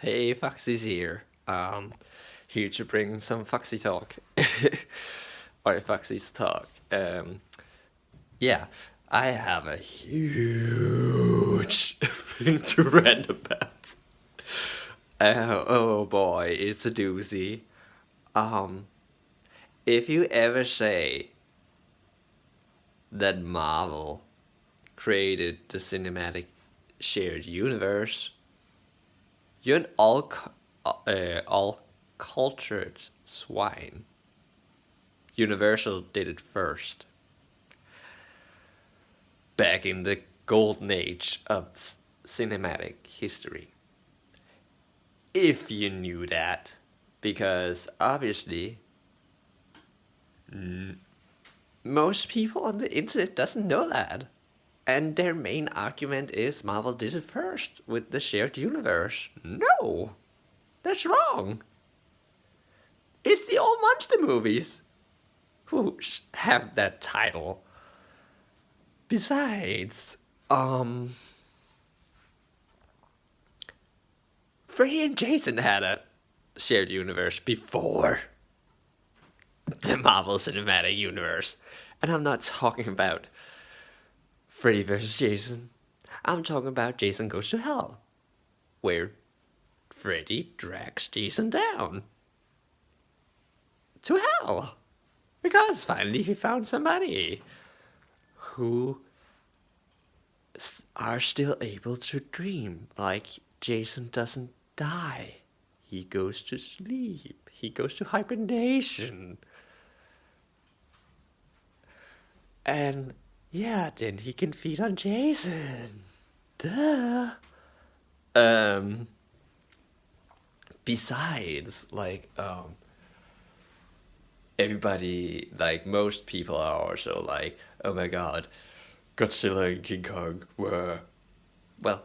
Hey, Foxy's here. Here to bring some Foxy talk, or Foxy's talk. Yeah, I have a huge thing to rant about. Oh boy, it's a doozy. Um, if you ever say that Marvel created the cinematic shared universe, you're an all cultured swine. Universal did it first, back in the golden age of cinematic history. If you knew that, because obviously most people on the internet doesn't know that. And their main argument is Marvel did it first with the shared universe. No, that's wrong. It's the old monster movies who have that title. Besides, Freddy and Jason had a shared universe before the Marvel Cinematic Universe. And I'm not talking about Freddy vs. Jason. I'm talking about Jason Goes to Hell, where Freddy drags Jason down to hell. Because finally he found somebody who are still able to dream. Like, Jason doesn't die. He goes to sleep. He goes to hibernation. And yeah, then he can feed on Jason. Duh. Besides, everybody, like, most people are also like, oh my god, Godzilla and King Kong were, well,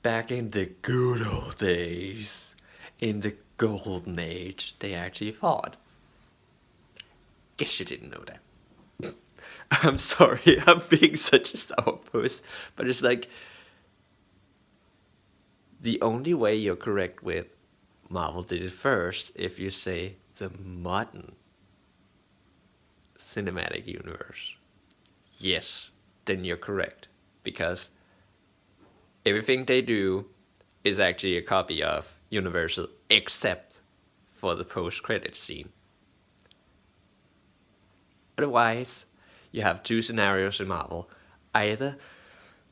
back in the good old days, in the golden age, they actually fought. Guess you didn't know that. I'm sorry, I'm being such a sourpuss, but it's like, the only way you're correct with Marvel did it first if you say the modern cinematic universe. Yes, then you're correct. Because everything they do is actually a copy of Universal, except for the post-credit scene. Otherwise, you have two scenarios in Marvel. Either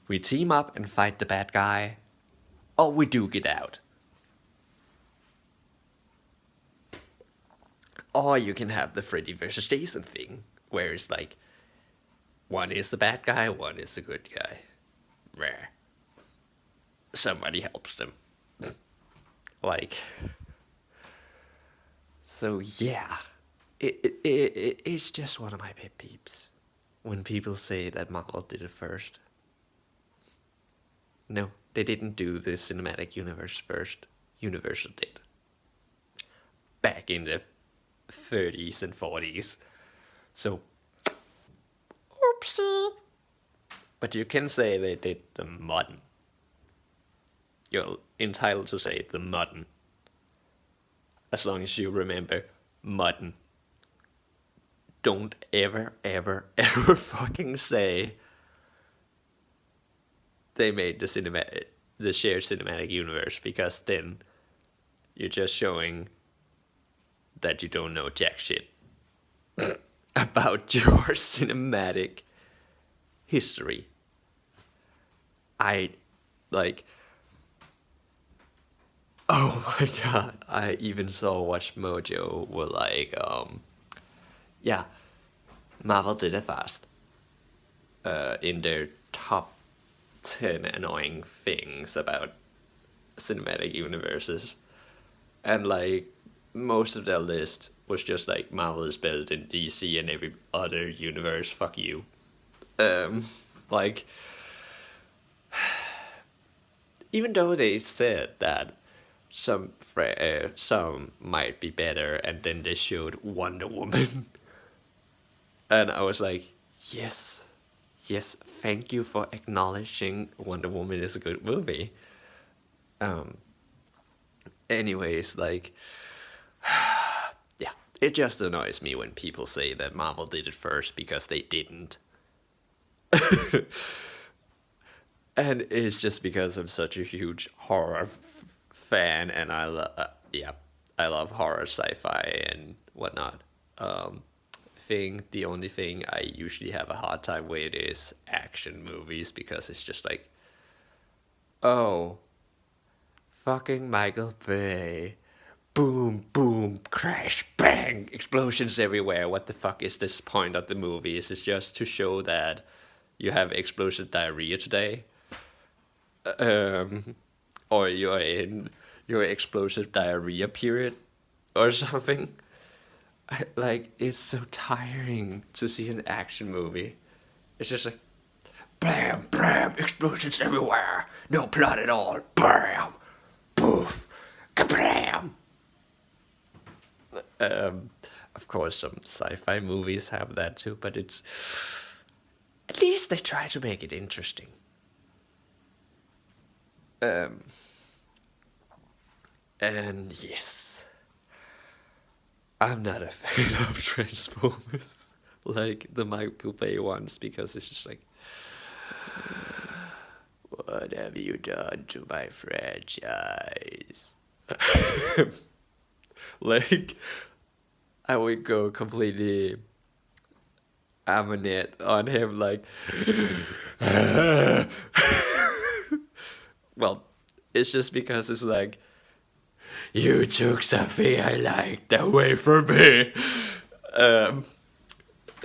we team up and fight the bad guy, or we duke it out. Or you can have the Freddy versus Jason thing, where it's like, one is the bad guy, one is the good guy. Rare. Somebody helps them. Like, so yeah, it's just one of my pet peeves when people say that Marvel did it first. No, they didn't do the cinematic universe first. Universal did. Back in the 30s and 40s. So, oopsie. But you can say they did the modern. You're entitled to say the modern. As long as you remember modern. Don't ever, ever, ever fucking say they made the shared cinematic universe, because then you're just showing that you don't know jack shit about your cinematic history. I, like, oh my god, I even saw Watch Mojo were like, yeah, Marvel did it fast. In their top 10 annoying things about cinematic universes. And like, most of their list was just like, Marvel is better than DC and every other universe, fuck you. Like, even though they said that some might be better, and then they showed Wonder Woman, and I was like, yes, thank you for acknowledging Wonder Woman is a good movie. Anyways, like, yeah, it just annoys me when people say that Marvel did it first because they didn't. And it's just because I'm such a huge horror fan, and yeah, I love horror, sci-fi, and whatnot. I think the only thing I usually have a hard time with is action movies because it's just like, oh, fucking Michael Bay. Boom, boom, crash, bang, explosions everywhere. What the fuck is this point of the movie? Is it just to show that you have explosive diarrhea today? Um, or you're in your explosive diarrhea period or something? Like, it's so tiring to see an action movie. It's just like, blam, blam, explosions everywhere. No plot at all. Bam, poof, kablam. Um, of course, some sci-fi movies have that too, but it's at least they try to make it interesting. Um, and yes, I'm not a fan of Transformers like the Michael Bay ones because it's just like, what have you done to my franchise? Like, I would go completely Aminet on him, like, well, it's just because it's like, you took something I liked away from me. Um,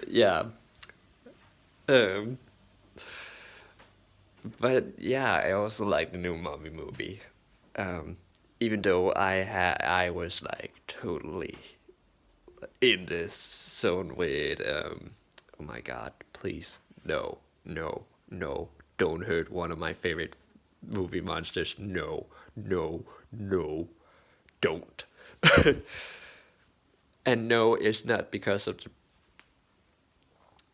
yeah. Um, but yeah, I also like the new Mummy movie. Um, Even though I was like totally in this zone with oh my god, please, no, no, no, don't hurt one of my favorite movie monsters. No, no, no, don't. And no, it's not because of the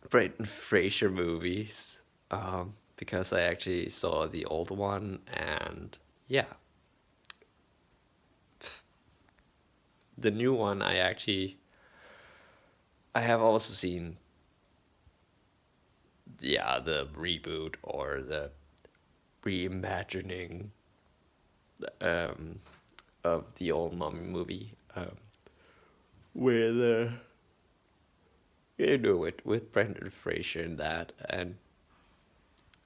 Brendan Fraser movies, because I actually saw the old one, and yeah, the new one I have also seen, yeah, the reboot or the reimagining um, of the old Mummy movie, with you know it with Brendan Fraser and that, and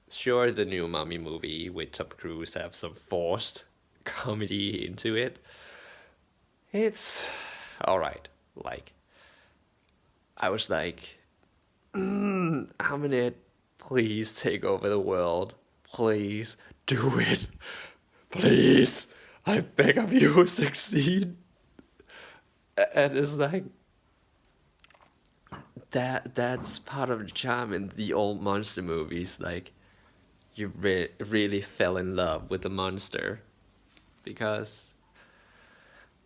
sure, the new Mummy movie with Tom Cruise have some forced comedy into it. It's all right. Like, I was like, I'm in it. Please take over the world. Please do it. Please. I beg of you, succeed. And it's like, that's part of the charm in the old monster movies. Like, you really fell in love with the monster because,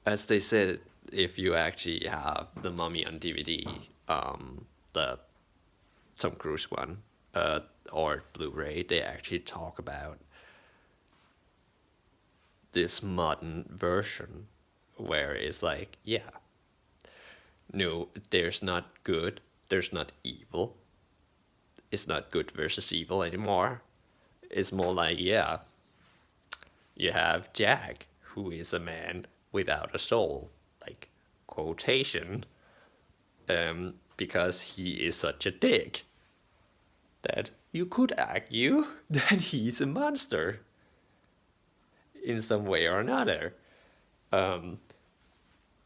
as they said, if you actually have the Mummy on DVD, the Tom Cruise one, or Blu-ray, they actually talk about this modern version where it's like, yeah, no, there's not good, there's not evil. It's not good versus evil anymore. It's more like, yeah, you have Jack, who is a man without a soul, like, quotation, because he is such a dick that you could argue that he's a monster in some way or another. Um,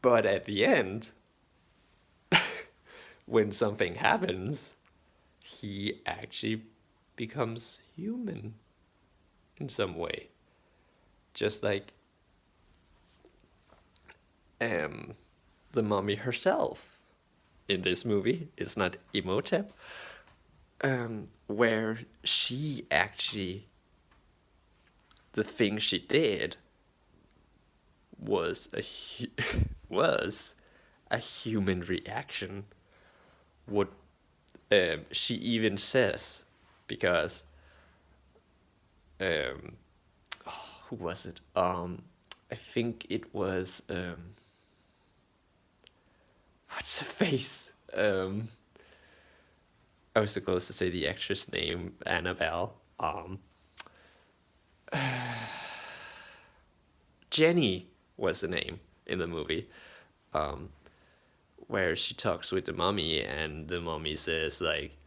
but at the end, when something happens, he actually becomes human in some way. Just like um, the mummy herself in this movie. It's not Imhotep, where she actually, the thing she did was was a human reaction. What she even says, because who was it? I think it was what's her face? I was supposed to say the actress name Annabelle. Jenny was the name in the movie, where she talks with the mommy, and the mommy says like,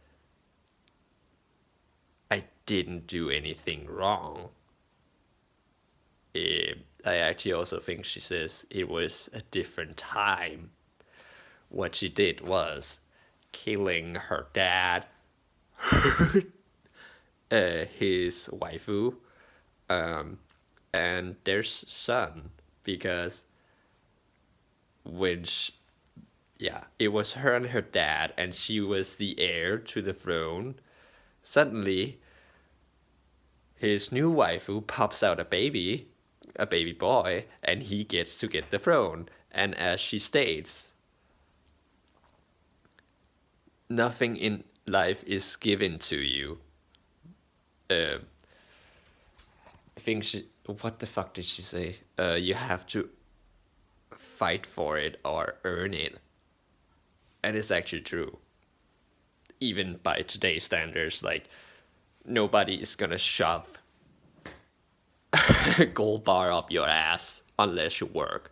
"I didn't do anything wrong." I actually also think she says it was a different time. What she did was killing her dad, his waifu, and their son, because when yeah, it was her and her dad, and she was the heir to the throne. Suddenly, his new waifu pops out a baby boy, and he gets to get the throne. And as she states, nothing in life is given to you. I think she. What the fuck did she say? You have to fight for it or earn it. And it's actually true. Even by today's standards, like, nobody is gonna shove a gold bar up your ass unless you work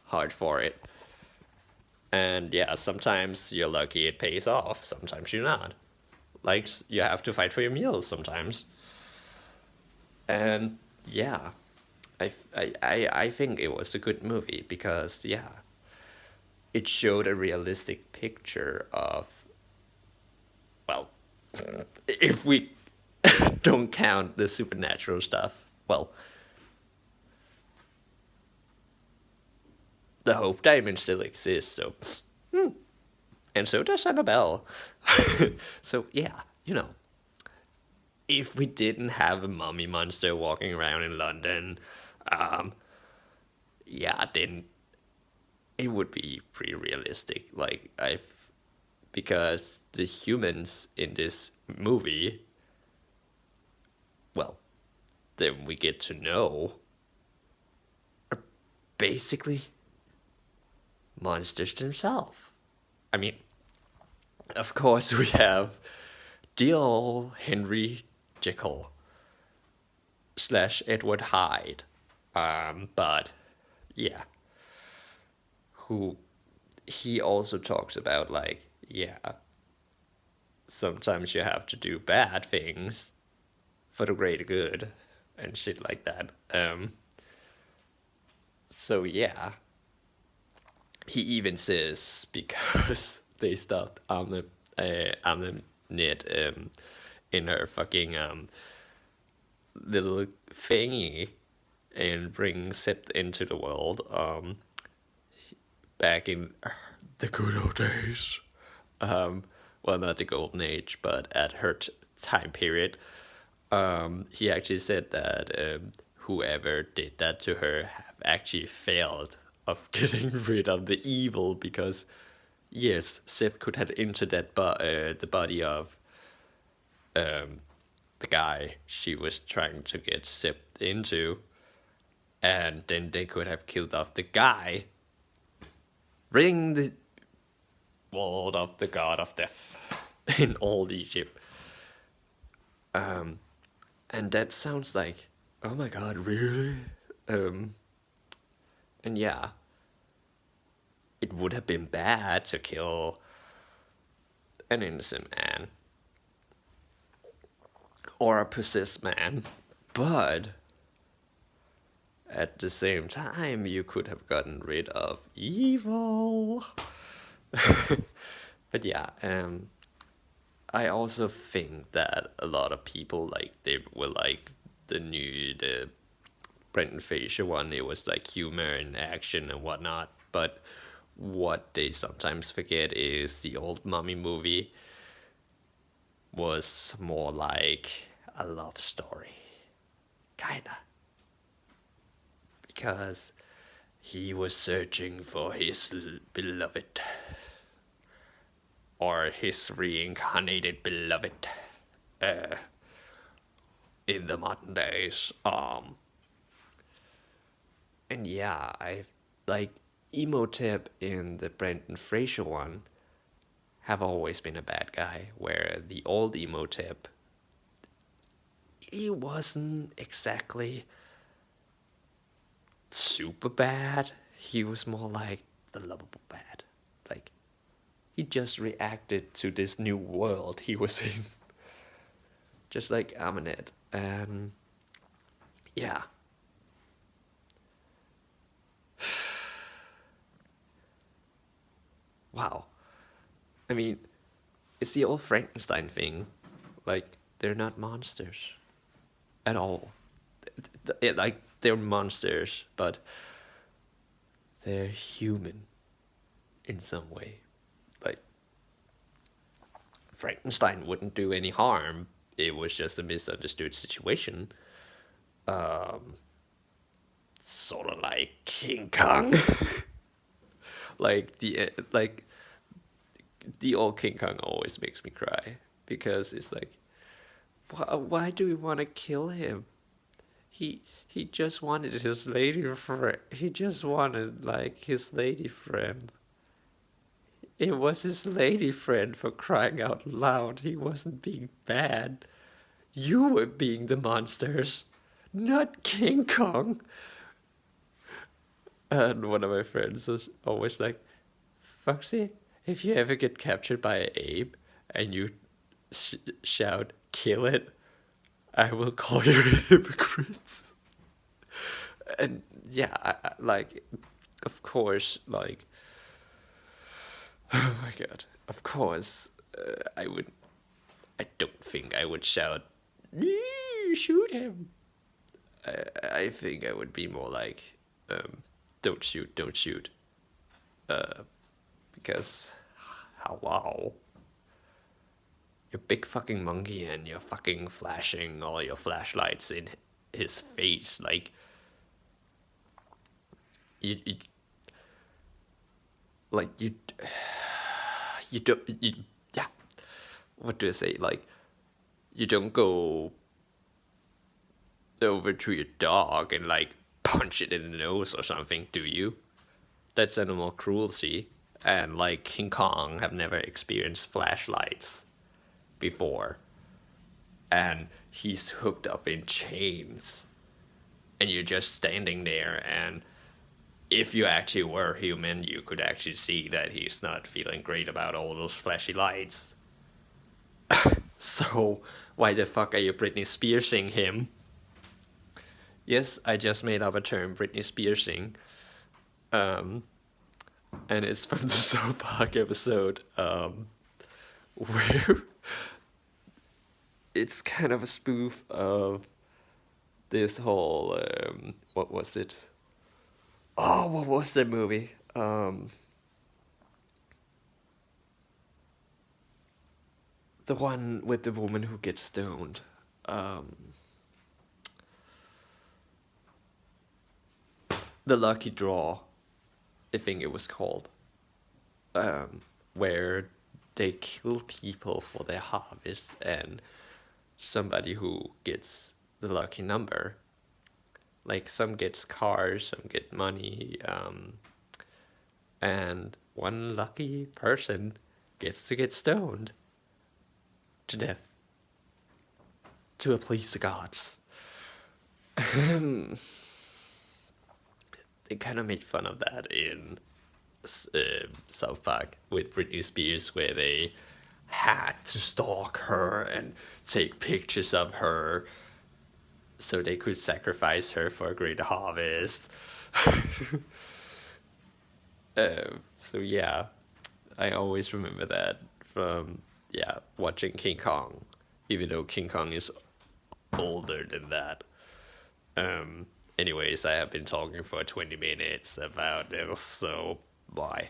hard for it. And yeah, sometimes you're lucky it pays off, sometimes you're not. Like, you have to fight for your meals sometimes. And yeah, I think it was a good movie because, yeah, it showed a realistic picture of, well, if we don't count the supernatural stuff, well, the Hope Diamond still exists, so. And so does Annabelle. So, yeah, if we didn't have a mummy monster walking around in London, yeah, then it would be pretty realistic. Like, because the humans in this movie, well, then we get to know, are basically monsters themselves. I mean, of course, we have dear old Henry Jekyll / Edward Hyde, but yeah, who he also talks about, like, yeah, sometimes you have to do bad things for the greater good and shit like that. So yeah, he even says, because they stopped on the net in her fucking little thingy and bring Sept into the world back in the good old days. Well, not the golden age, but at her time period. He actually said that whoever did that to her have actually failed of getting rid of the evil, because yes, Sept could have entered that the body of the guy she was trying to get Sept into, and then they could have killed off the guy, ring the word of the god of death in old Egypt. And that sounds like, oh my god, really? And yeah, it would have been bad to kill an innocent man or a possessed man, but at the same time, you could have gotten rid of evil. But yeah, I also think that a lot of people, like, they were like the Brendan Fraser one, it was like humor and action and whatnot. But what they sometimes forget is the old Mummy movie was more like a love story, kinda, because he was searching for his beloved, or his reincarnated beloved, in the modern days. And yeah, I like Emotep in the Brendan Fraser one have always been a bad guy, where the old Emotep, he wasn't exactly super bad. He was more like the lovable bad. Like, he just reacted to this new world he was in. Just like Aminet. And yeah. Wow. I mean, it's the old Frankenstein thing. Like, they're not monsters at all. Like, they're monsters, but they're human in some way. Like, Frankenstein wouldn't do any harm. It was just a misunderstood situation. Sort of like King Kong. like the old King Kong always makes me cry because it's like, why do we want to kill him? He just wanted his lady friend. He just wanted like his lady friend. It was his lady friend, for crying out loud. He wasn't being bad. You were being the monsters, not King Kong. And one of my friends was always like, Foxy, if you ever get captured by an ape and you shout, kill it, I will call you hypocrites. And yeah, like, of course, like, oh my god, of course, I don't think I would shout, shoot him. I think I would be more like, don't shoot, don't shoot. Because, hello. You big fucking monkey and you're fucking flashing all your flashlights in his face. Like, you like, you don't, yeah. What do I say? Like, you don't go over to your dog and like punch it in the nose or something, do you? That's animal cruelty. And like King Kong have never experienced flashlights before. And he's hooked up in chains. And you're just standing there, and if you actually were human, you could actually see that he's not feeling great about all those flashy lights. So, why the fuck are you Britney Spearsing him? Yes, I just made up a term, Britney Spearsing. And it's from the South Park episode, where it's kind of a spoof of this whole, what was it? Oh, what was that movie? The one with the woman who gets stoned. The Lucky Draw, I think it was called. Where they kill people for their harvest, and somebody who gets the lucky number. Like, some gets cars, some get money, and one lucky person gets to get stoned to death to appease the gods. They kind of made fun of that in South Park with Britney Spears, where they had to stalk her and take pictures of her so they could sacrifice her for a greater harvest. So yeah, I always remember that from, yeah, watching King Kong, even though King Kong is older than that. Anyways, I have been talking for 20 minutes about this, so bye.